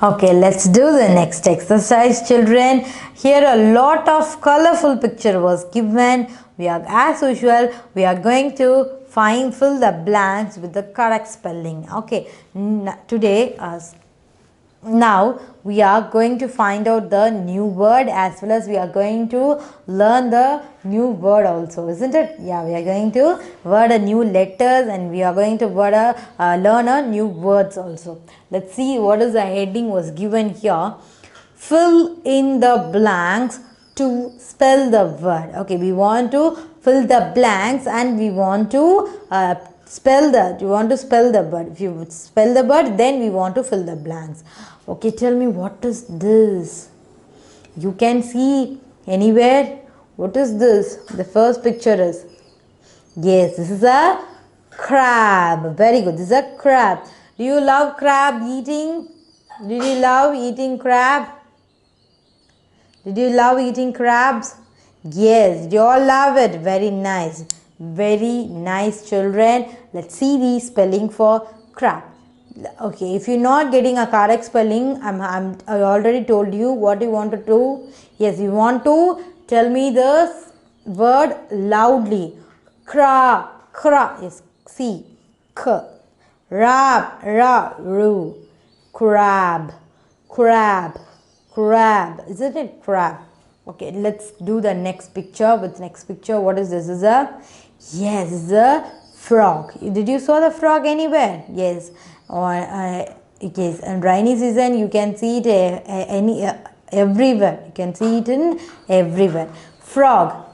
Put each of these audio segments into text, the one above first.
Okay, let's do the next exercise, children. Here a lot of colorful picture was given. We are, as usual, we are going to fill the blanks with the correct spelling. Okay, today now we are going to find out the new word, as well as we are going to learn the new word also, isn't it? Yeah, we are going to word a new letters, and we are going to learn a new words also. Let's see what is the heading was given here. Fill in the blanks to spell the word. Okay, we want to fill the blanks and we want to spell the word. If you spell the word, then we want to fill the blanks. Okay, tell me, what is this? You can see anywhere? What is this? The first picture is, yes, this is a crab. Very good. This is a crab. Do you love crab eating? Did you love eating crab? Did you love eating crabs? Yes, you all love it. Very nice. Very nice, children. Let's see the spelling for crab. Okay, if you're not getting a correct spelling, I already told you what you want to do. Yes, you want to tell me the word loudly. Cra, cra. Yes, C, k. Rab, ra, ru. Crab, crab, crab. Isn't it crab? Okay, let's do the next picture. With next picture, what is this? Is a, yes, it's a frog. Did you saw the frog anywhere? Yes. Or yes, and rainy season you can see it everywhere. You can see it in everywhere. Frog,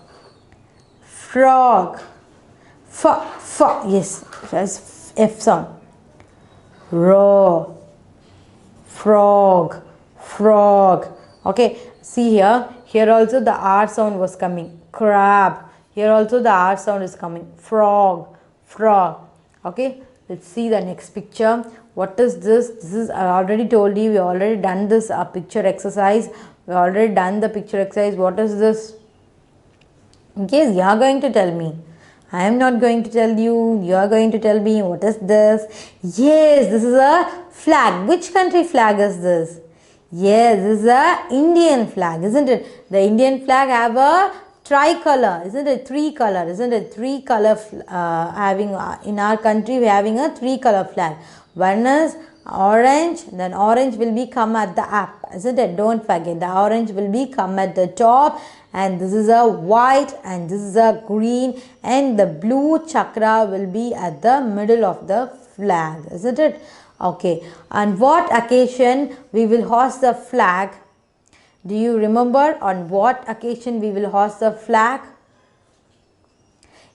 frog, yes, that's F sound. Raw, frog, frog. Okay, see here also the R sound was coming. Crab, here also the R sound is coming. Frog, frog. Okay, let's see the next picture. What is this? This is, I already told you, we already done this picture exercise. We already done the picture exercise. What is this? In case you are going to tell me, I am not going to tell you. You are going to tell me, what is this? Yes, this is a flag. Which country flag is this? Yes, this is a Indian flag, isn't it? The Indian flag have a tricolor, isn't it? Three color, isn't it? Three color having in our country we are having a three color flag. One is orange, then orange will be come at the up, isn't it? Don't forget, the orange will be come at the top, and this is a white, and this is a green, and the blue chakra will be at the middle of the flag, isn't it? Okay, on what occasion we will hoist the flag? Do you remember on what occasion we will hoist the flag?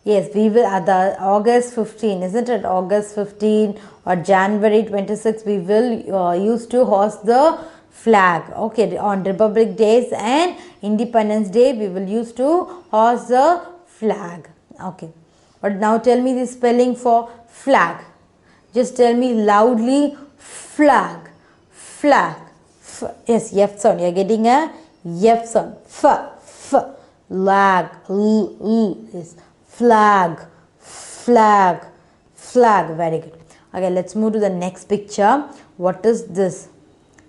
Yes, we will at the August 15, isn't it? August 15 or January 26, we will use to hoist the flag. Okay, on Republic Days and Independence Day, we will use to hoist the flag. Okay, but now tell me the spelling for flag. Just tell me loudly, flag, flag. Yes, F sound. You are getting a F sound. Lag, yes. Flag, flag, flag. Very good. Okay, let's move to the next picture. What is this?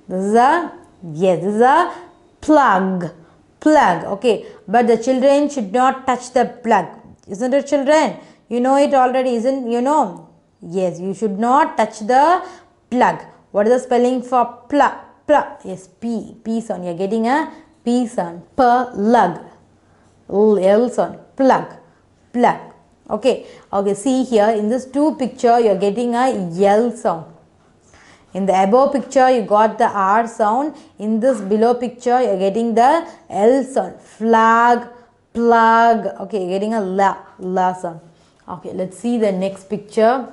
This is a, yes, this is a plug. Plug. Okay, but the children should not touch the plug. Isn't it, children? You know it already, isn't you know? Yes, you should not touch the plug. What is the spelling for plug? Plug. Yes, P. P sound. You are getting a P sound. Plug. L sound. Plug. Plug. Okay. Okay. See here in this two picture, you are getting a L sound. In the above picture, you got the R sound. In this below picture, you are getting the L sound. Flag. Plug. Okay. You are getting a la sound. Okay. Let's see the next picture.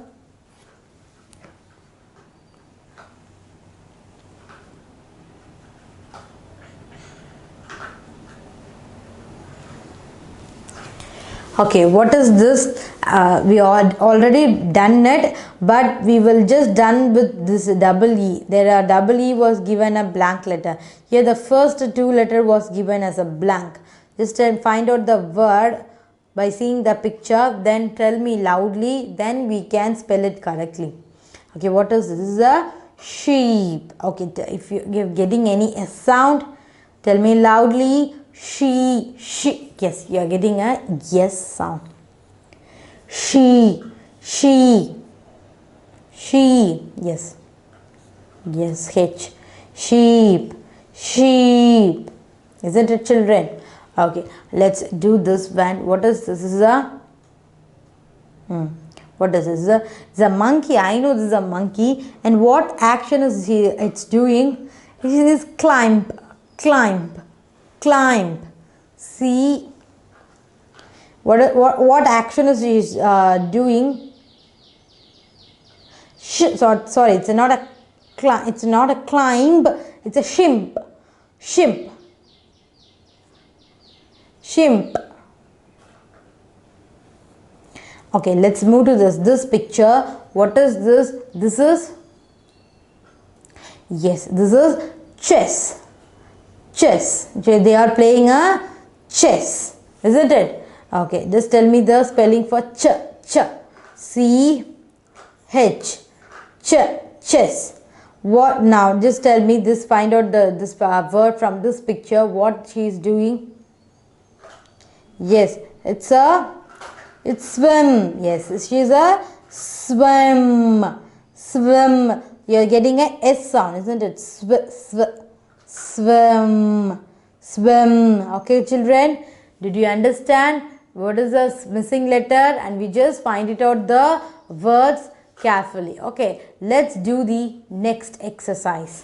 Okay, what is this? We already done it, but we will just done with this double E. There are double E was given a blank letter. Here the first two letter was given as a blank. Just find out the word by seeing the picture, then tell me loudly, then we can spell it correctly. Okay, what is this? This is a sheep. Okay, if you're getting any S sound, tell me loudly. She. Yes, you are getting a yes sound. She. Yes. Yes, H. Sheep. Isn't it, children? Okay, let's do this one. What is this? This is a what is this? It's a monkey. I know this is a monkey. And what action is it's doing? It is climb. See, what action is he doing? Sorry, it's not a climb. It's a shimp. Okay, let's move to this picture. What is this? This is, yes, this is chess. They are playing a chess, isn't it? Okay, just tell me the spelling for ch. C H. Chess. What now? Just tell me this. Find out this word from this picture. What she is doing? Yes, it's swim. Yes, she's a swim. You're getting a S sound, isn't it? Swim. Okay, children, did you understand what is the missing letter? And we just find it out the words carefully. Okay, let's do the next exercise.